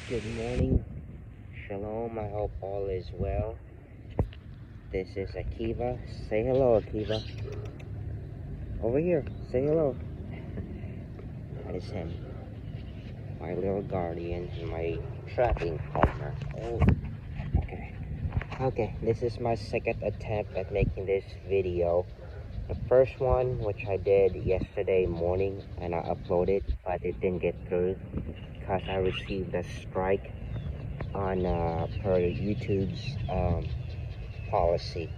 Good morning, Shalom. I hope all is well. This is Akiva. Say hello, Akiva. Over here, say hello. That is him, my little guardian, my trapping partner. Oh, okay. This is my second attempt at making this video. The first one, which I did yesterday morning, and I uploaded, but it didn't get through because I received a strike on per YouTube's policy.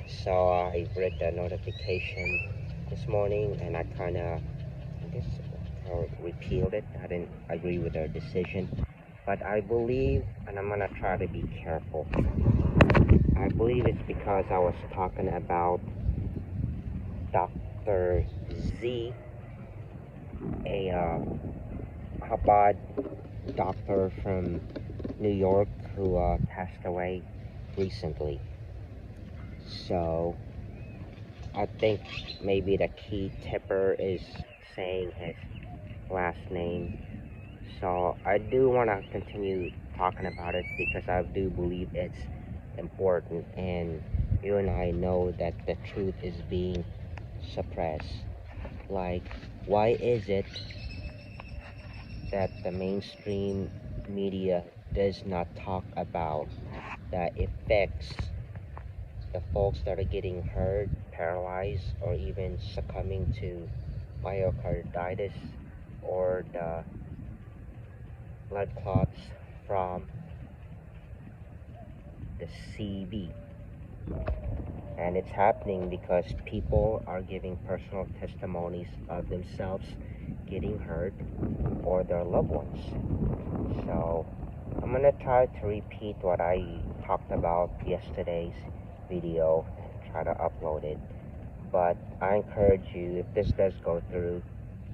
So I read the notification this morning and I kind of, repealed it. I didn't agree with their decision. But I believe, and I'm going to try to be careful, I believe it's because I was talking about Dr. Z, a Chabad doctor from New York who passed away recently. So I think maybe the key tipper is saying his last name. So I do want to continue talking about it because I do believe it's important, and you and I know that the truth is being suppressed. Like, why is it that the mainstream media does not talk about the effects, the folks that are getting hurt, paralyzed, or even succumbing to myocarditis or the blood clots from the CB? And it's happening because people are giving personal testimonies of themselves getting hurt or their loved ones. So I'm gonna try to repeat what I talked about yesterday's video and try to upload it. But I encourage you, if this does go through,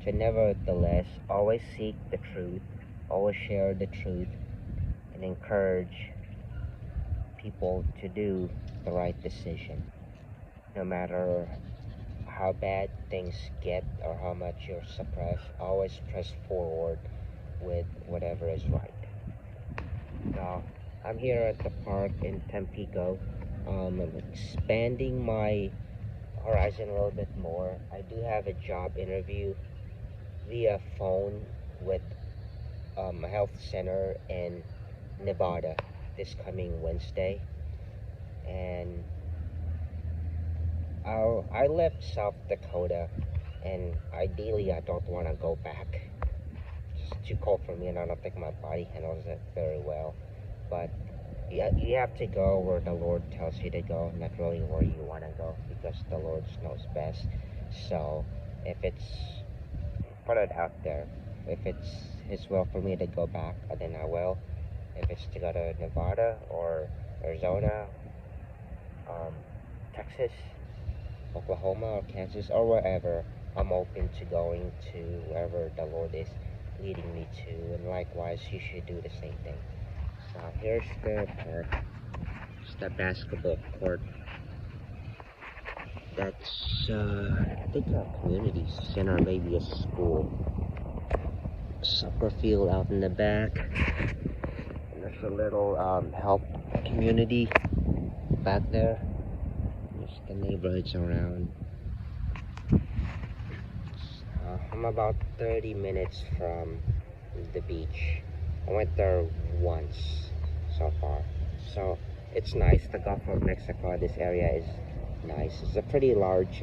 to nevertheless always seek the truth, always share the truth, and encourage people to do the right decision. No matter how bad things get or how much you're suppressed, always press forward with whatever is right. Now, I'm here at the park in Tampico. I'm expanding my horizon a little bit more. I do have a job interview via phone with a health center in Nevada this coming Wednesday. And I left South Dakota, and ideally I don't want to go back. It's too cold for me, and I don't think my body handles it very well. But you have to go where the Lord tells you to go, not really where you want to go, because the Lord knows best. So if it's, put it out there, if it's His will for me to go back, then I will. If it's to go to Nevada or Arizona, Texas, Oklahoma or Kansas or wherever, I'm open to going to wherever the Lord is leading me to, and likewise you should do the same thing. So here's the park. It's the basketball court. That's I think a community center, maybe a school. Soccer field out in the back. And there's a little help community back there. There's the neighborhoods around. I'm about 30 minutes from the beach. I went there once so far. So it's nice. The Gulf of Mexico, this area is nice. It's a pretty large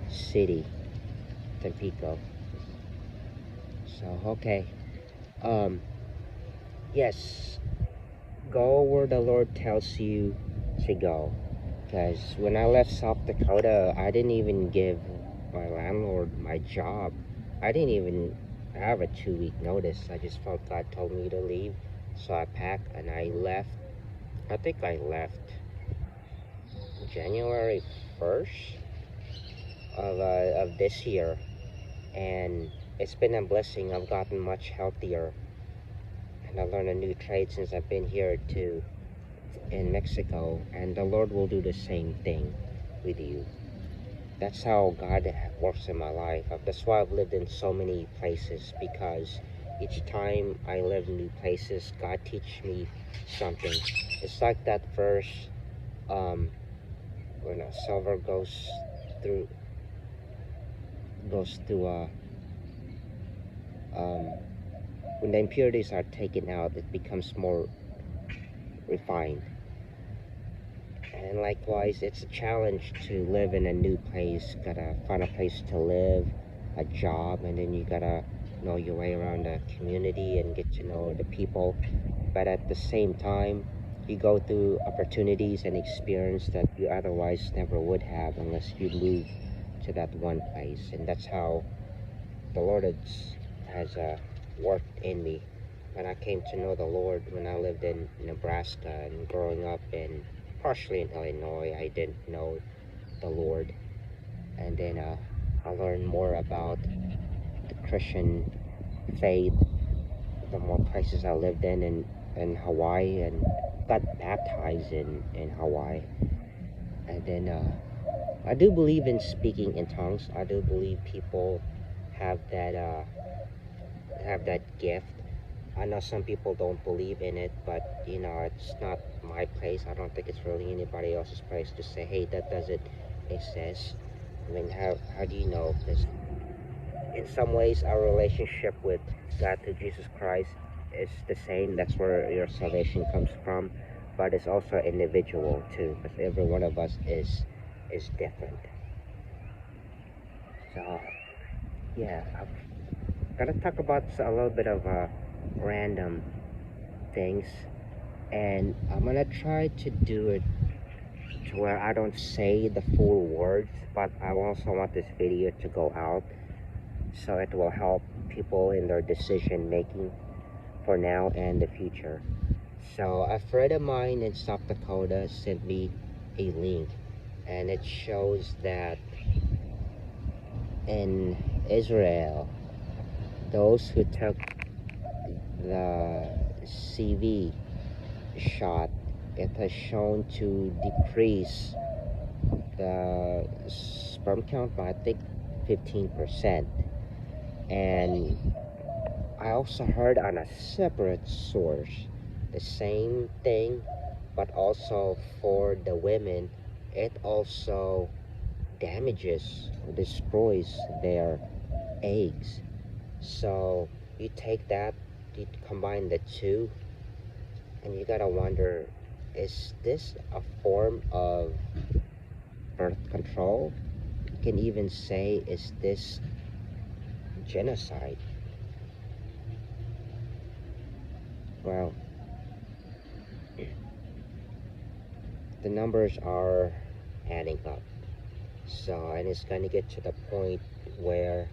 city, Tampico. So okay. Yes, go where the Lord tells you to go. Because when I left South Dakota, I didn't even give my landlord my job. I didn't even have a 2-week notice. I just felt God told me to leave. So I packed and I left. I think I left January 1st of this year. And it's been a blessing. I've gotten much healthier. And I've learned a new trade since I've been here too, in Mexico. And the Lord will do the same thing with you. That's how God works in my life. That's why I've lived in so many places, because each time I live in new places, God teach me something. It's like that verse, when a silver through goes through um, when the impurities are taken out, it becomes more refined. And likewise, it's a challenge to live in a new place. Gotta find a place to live, a job, and then you gotta know your way around the community and get to know the people. But at the same time, you go through opportunities and experience that you otherwise never would have unless you move to that one place. And that's how the Lord has worked in me. When I came to know the Lord when I lived in Nebraska and growing up in partially in Illinois, I didn't know the Lord. And then I learned more about the Christian faith the more places I lived in Hawaii, and got baptized in Hawaii. And then I do believe in speaking in tongues. I do believe people have that gift. I know some people don't believe in it, but you know, it's not my place. I don't think it's really anybody else's place to say, hey, that doesn't exist. I mean, how do you know? Because in some ways, our relationship with God through Jesus Christ is the same. That's where your salvation comes from. But it's also individual too, because every one of us is different. So yeah, I've got to talk about a little bit of random things, and I'm gonna try to do it to where I don't say the full words, but I also want this video to go out so it will help people in their decision making for now and the future. So a friend of mine in South Dakota sent me a link, and it shows that in Israel, those who took the CV shot, it has shown to decrease the sperm count by I think 15%. And I also heard on a separate source the same thing, but also for the women, it also damages or destroys their eggs. So you take that, you combine the two, and you gotta wonder, is this a form of birth control? You can even say, is this genocide? Well, the numbers are adding up. So, and it's going to get to the point where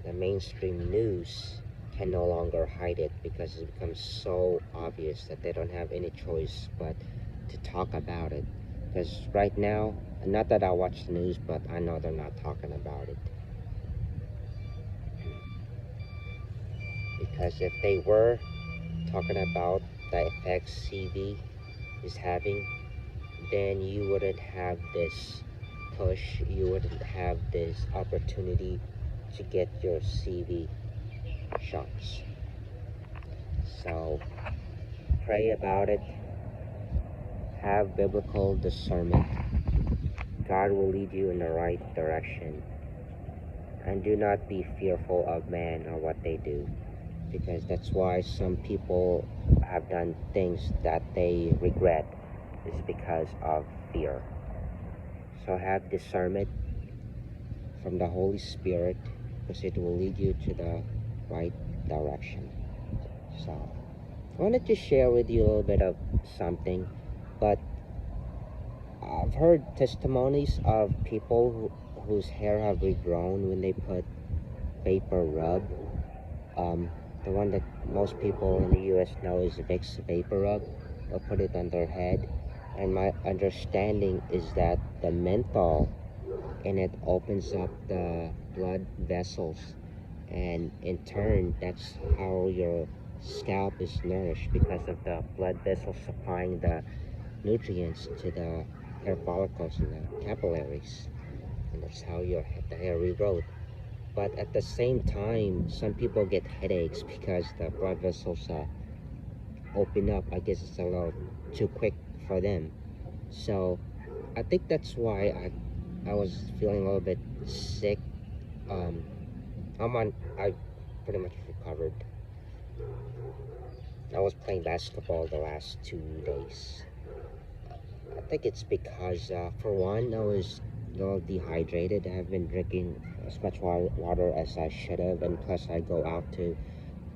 the mainstream news can no longer hide it, because it becomes so obvious that they don't have any choice but to talk about it. Because right now, not that I watch the news, but I know they're not talking about it. Because if they were talking about the effects CV is having, then you wouldn't have this push, you wouldn't have this opportunity to get your CV shots. So pray about it, have biblical discernment. God will lead you in the right direction. And do not be fearful of man or what they do, because that's why some people have done things that they regret, is because of fear. So have discernment from the Holy Spirit, because it will lead you to the right direction. So I wanted to share with you a little bit of something, but I've heard testimonies of people whose hair have regrown when they put vapor rub. The one that most people in the US know is Vicks vapor rub. They'll put it on their head, and my understanding is that the menthol in it opens up the blood vessels, and in turn that's how your scalp is nourished, because of the blood vessels supplying the nutrients to the hair follicles and the capillaries, and that's how the hair regrowth. But at the same time, some people get headaches because the blood vessels open up. I guess it's a little too quick for them. So I think that's why I was feeling a little bit sick. Um, I pretty much recovered. I was playing basketball the last 2 days. I think it's because, for one, I was a little dehydrated. I haven't been drinking as much water as I should have, and plus I go out to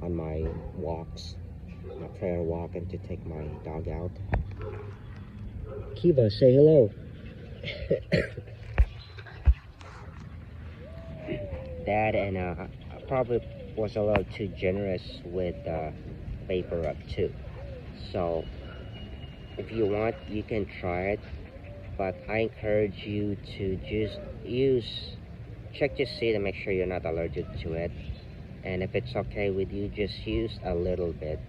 on my walks, my prayer walk, and to take my dog out. Kiva, say hello. That and I probably was a little too generous with vapor up too. So if you want, you can try it, but I encourage you to just check your seed and make sure you're not allergic to it. And if it's okay with you, just use a little bit.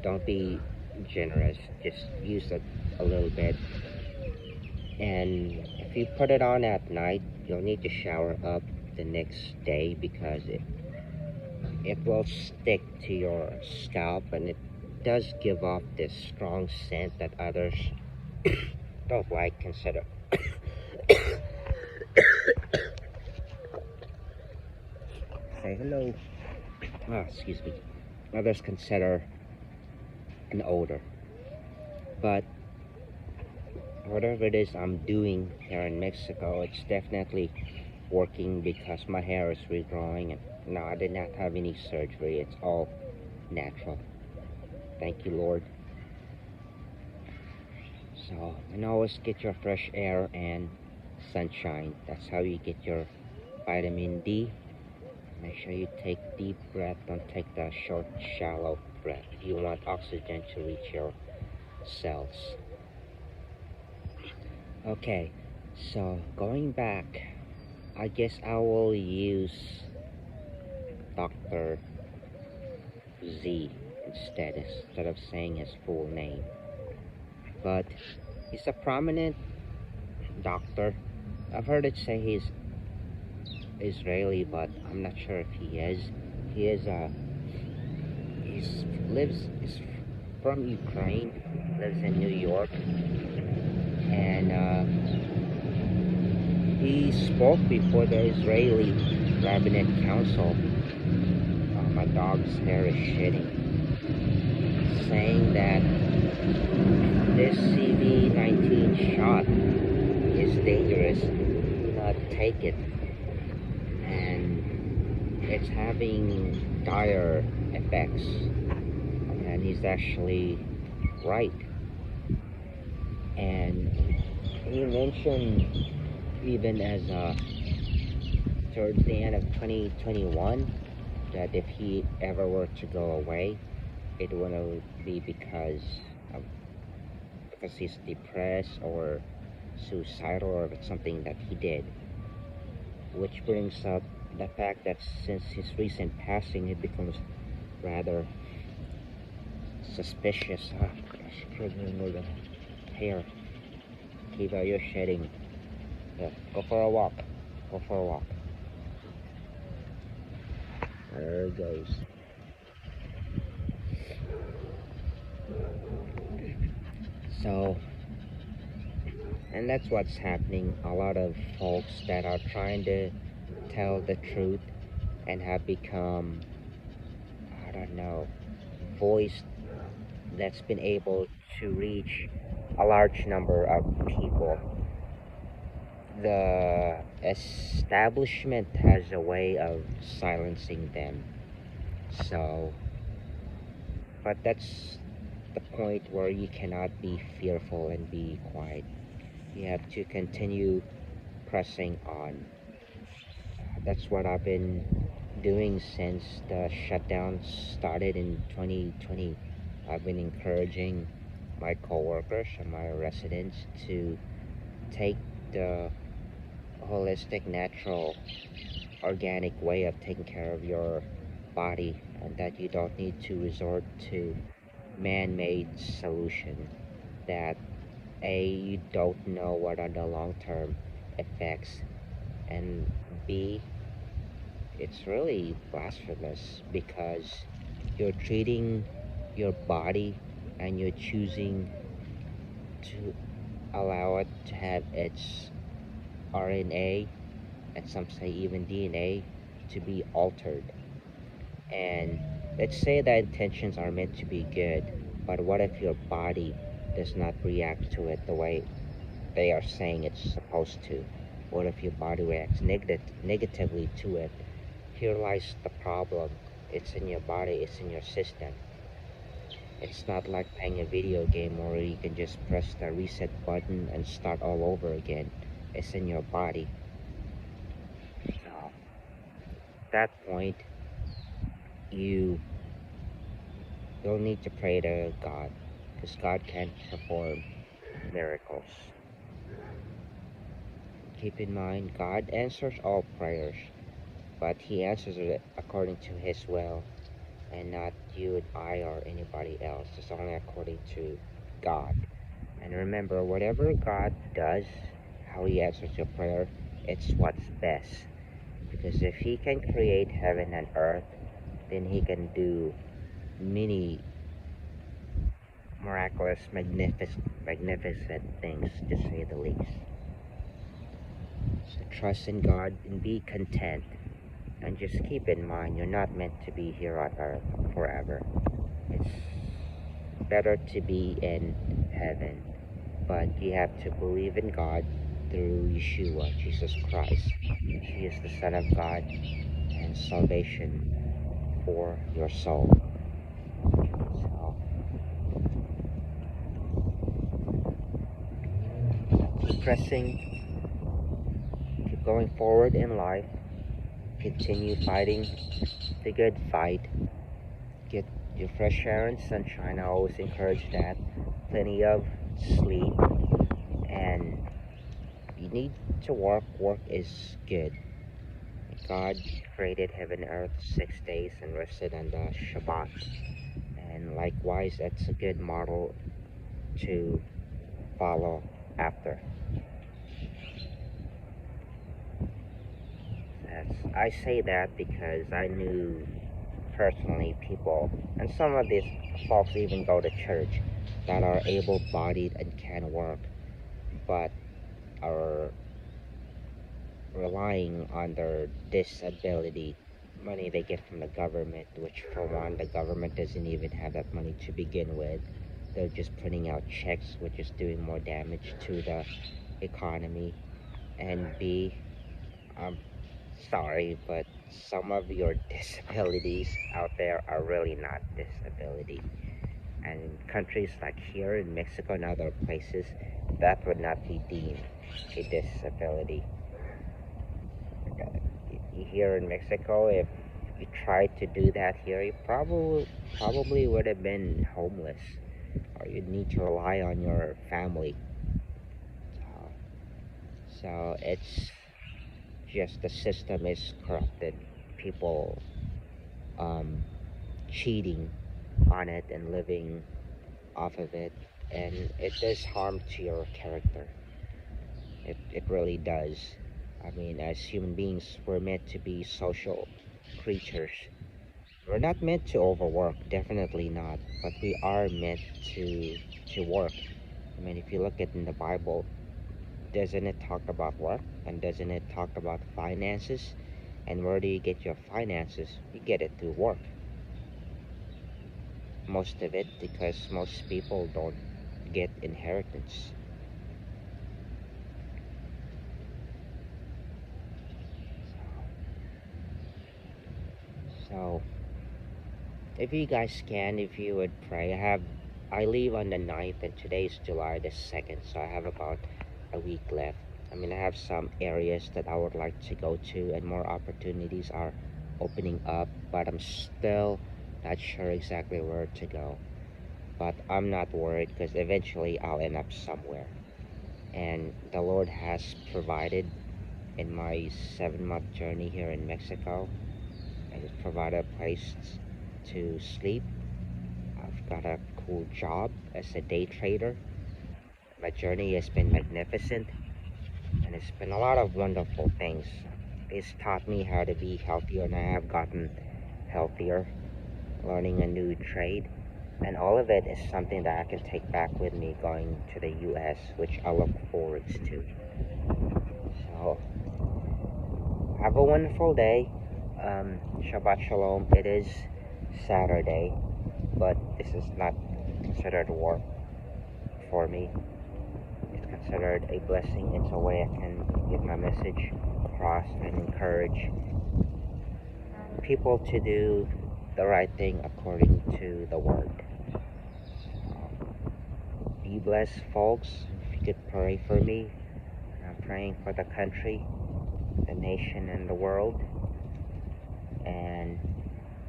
Don't be generous, just use a little bit. And if you put it on at night, you'll need to shower up the next day because it will stick to your scalp, and it does give off this strong scent that others don't like. Consider say hello. Excuse me. Others consider an odor, but whatever it is I'm doing here in Mexico, it's definitely working because my hair is regrowing, and no, I did not have any surgery. It's all natural. Thank you, Lord. So, and always get your fresh air and sunshine. That's how you get your vitamin D. Make sure you take deep breath. Don't take the short, shallow breath. You want oxygen to reach your cells. Okay, so going back, I guess I will use Dr. Z instead of saying his full name. But he's a prominent doctor. I've heard it say he's Israeli, but I'm not sure if he is. He is is from Ukraine, lives in New York, and he spoke before the Israeli Rabbinic Council. My dog's hair is shedding, saying that this CV-19 shot is dangerous. Do not take it, and it's having dire effects. And he's actually right. And he mentioned even as towards the end of 2021 that if he ever were to go away, it wouldn't be because he's depressed or suicidal, or if it's something that he did. Which brings up the fact that since his recent passing, it becomes rather suspicious. Struggling with the hair. Kiva, you're shedding. Yeah, go for a walk. Go for a walk. There it goes. So, and that's what's happening. A lot of folks that are trying to tell the truth and have become, I don't know, voice that's been able to reach a large number of people. The establishment has a way of silencing them. So, but that's the point where you cannot be fearful and be quiet. You have to continue pressing on. That's what I've been doing since the shutdown started in 2020. I've been encouraging my coworkers and my residents to take the holistic, natural, organic way of taking care of your body, and that you don't need to resort to man-made solution that you don't know what are the long-term effects, and B, it's really blasphemous because you're treating your body and you're choosing to allow it to have its RNA and some say even DNA to be altered. And let's say the intentions are meant to be good, but what if your body does not react to it the way they are saying it's supposed to? What if your body reacts negatively to it? Here lies the problem. It's in your body, it's in your system. It's not like playing a video game where you can just press the reset button and start all over again. It's in your body. So, at that point, you you'll need to pray to God because God can perform miracles. Keep in mind, God answers all prayers, but He answers it according to His will and not you and I or anybody else. It's only according to God. And remember, whatever God does, how He answers your prayer, it's what's best. Because if He can create heaven and earth, then He can do many miraculous, magnificent things, to say the least. So trust in God and be content. And just keep in mind, you're not meant to be here on earth forever. It's better to be in heaven. But you have to believe in God through Yeshua, Jesus Christ. He is the Son of God and salvation for your soul. So keep pressing, keep going forward in life, continue fighting the good fight, get your fresh air and sunshine. I always encourage that. Plenty of sleep, and you need to work. Work is good. God created heaven and earth 6 days and rested on the Shabbat. And likewise, that's a good model to follow after. I say that because I knew personally people, and some of these folks even go to church, that are able-bodied and can work, but are relying on their disability money they get from the government, which for one, the government doesn't even have that money to begin with. They're just putting out checks, which is doing more damage to the economy. And B, I'm sorry, but some of your disabilities out there are really not disability. And in countries like here in Mexico and other places, that would not be deemed a disability. Here in Mexico, if you tried to do that here, you probably would have been homeless, or you'd need to rely on your family. So it's just the system is corrupted. People um, cheating on it and living off of it, and it does harm to your character. It really does. I mean, as human beings, we're meant to be social creatures. We're not meant to overwork, definitely not, but we are meant to work. I mean, if you look at in the Bible, doesn't it talk about work, and doesn't it talk about finances? And where do you get your finances? You get it through work. Most of it, because most people don't get inheritance. So if you guys can, if you would pray. I leave on the 9th, and today's July the 2nd, so I have about a week left. I mean, I have some areas that I would like to go to, and more opportunities are opening up, but I'm still not sure exactly where to go. But I'm not worried because eventually I'll end up somewhere. And the Lord has provided in my 7-month journey here in Mexico. I just provided a place to sleep. I've got a cool job as a day trader. My journey has been magnificent, and it's been a lot of wonderful things. It's taught me how to be healthier, and I have gotten healthier, learning a new trade. And all of it is something that I can take back with me going to the US, which I look forward to. So, have a wonderful day. Shabbat Shalom. It is Saturday, but this is not considered work for me. It's considered a blessing. It's a way I can get my message across and encourage people to do the right thing according to the word. Be blessed, folks. If you could pray for me, I'm praying for the country, the nation, and the world. And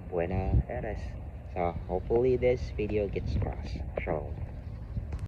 Buena Eres. So hopefully this video gets across. Shalom.